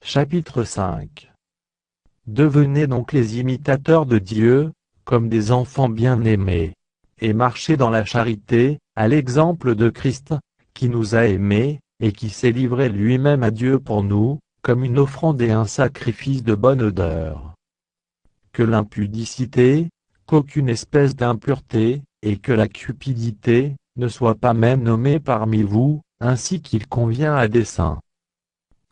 Chapitre 5. Devenez donc les imitateurs de Dieu, comme des enfants bien-aimés, et marchez dans la charité, à l'exemple de Christ, qui nous a aimés, et qui s'est livré lui-même à Dieu pour nous, comme une offrande et un sacrifice de bonne odeur. Que l'impudicité, qu'aucune espèce d'impureté, et que la cupidité, ne soit pas même nommée parmi vous, ainsi qu'il convient à des saints.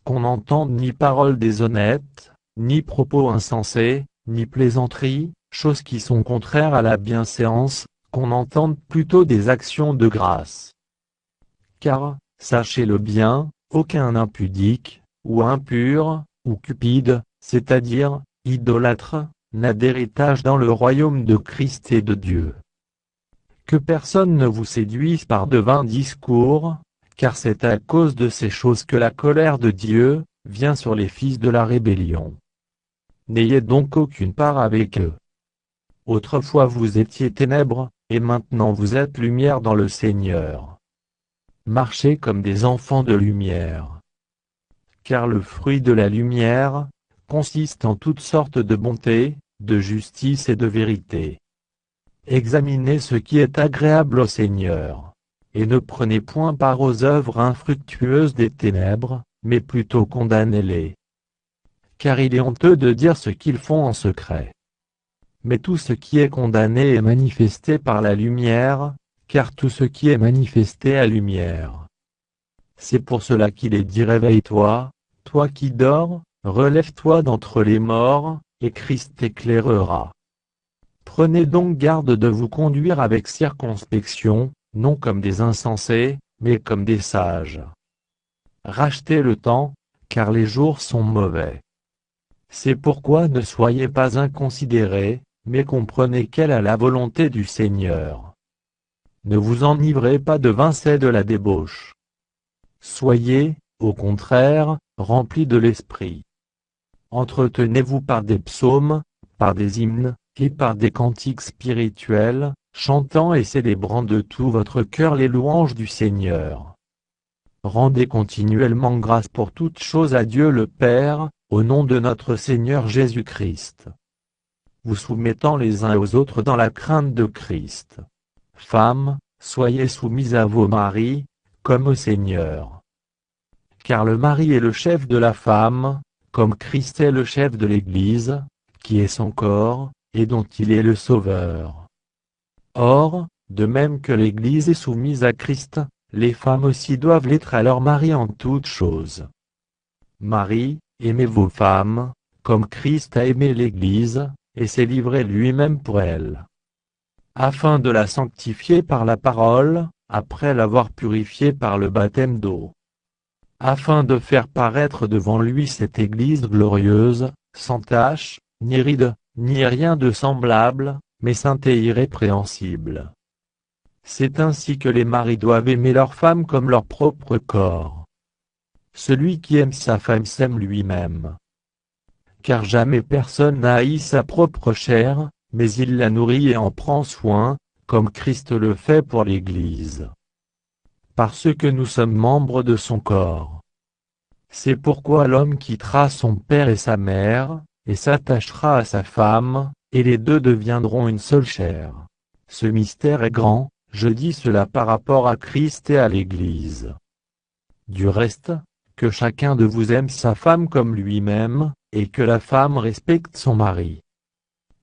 Qu'on n'entende ni paroles déshonnêtes, ni propos insensés, ni plaisanteries, choses qui sont contraires à la bienséance, qu'on entende plutôt des actions de grâce. Car, sachez-le bien, aucun impudique, ou impur, ou cupide, c'est-à-dire, idolâtre, n'a d'héritage dans le royaume de Christ et de Dieu. Que personne ne vous séduise par de vains discours, car c'est à cause de ces choses que la colère de Dieu vient sur les fils de la rébellion. N'ayez donc aucune part avec eux. Autrefois vous étiez ténèbres, et maintenant vous êtes lumière dans le Seigneur. Marchez comme des enfants de lumière. Car le fruit de la lumière consiste en toutes sortes de bonté, de justice et de vérité. Examinez ce qui est agréable au Seigneur. Et ne prenez point part aux œuvres infructueuses des ténèbres, mais plutôt condamnez-les. Car il est honteux de dire ce qu'ils font en secret. Mais tout ce qui est condamné est manifesté par la lumière, car tout ce qui est manifesté est lumière. C'est pour cela qu'il est dit réveille-toi, toi qui dors, relève-toi d'entre les morts, et Christ t'éclairera. Prenez donc garde de vous conduire avec circonspection, non comme des insensés, mais comme des sages. Rachetez le temps, car les jours sont mauvais. C'est pourquoi ne soyez pas inconsidérés, mais comprenez quelle est la volonté du Seigneur. Ne vous enivrez pas de vin, c'est de la débauche. Soyez, au contraire, remplis de l'Esprit. Entretenez-vous par des psaumes, par des hymnes, et par des cantiques spirituels, chantant et célébrant de tout votre cœur les louanges du Seigneur. Rendez continuellement grâce pour toutes choses à Dieu le Père, au nom de notre Seigneur Jésus-Christ. Vous soumettant les uns aux autres dans la crainte de Christ. Femmes, soyez soumises à vos maris, comme au Seigneur. Car le mari est le chef de la femme, comme Christ est le chef de l'Église, qui est son corps, et dont il est le Sauveur. Or, de même que l'Église est soumise à Christ, les femmes aussi doivent l'être à leur mari en toutes choses. Marie, aimez vos femmes, comme Christ a aimé l'Église, et s'est livré lui-même pour elle. Afin de la sanctifier par la parole, après l'avoir purifiée par le baptême d'eau. Afin de faire paraître devant lui cette Église glorieuse, sans tache, ni ride, ni rien de semblable, mais sainte et irrépréhensible. C'est ainsi que les maris doivent aimer leurs femmes comme leur propre corps. Celui qui aime sa femme s'aime lui-même. Car jamais personne n'a haï sa propre chair, mais il la nourrit et en prend soin, comme Christ le fait pour l'Église. Parce que nous sommes membres de son corps. C'est pourquoi l'homme quittera son père et sa mère, et s'attachera à sa femme, et les deux deviendront une seule chair. Ce mystère est grand, je dis cela par rapport à Christ et à l'Église. Du reste, que chacun de vous aime sa femme comme lui-même, et que la femme respecte son mari.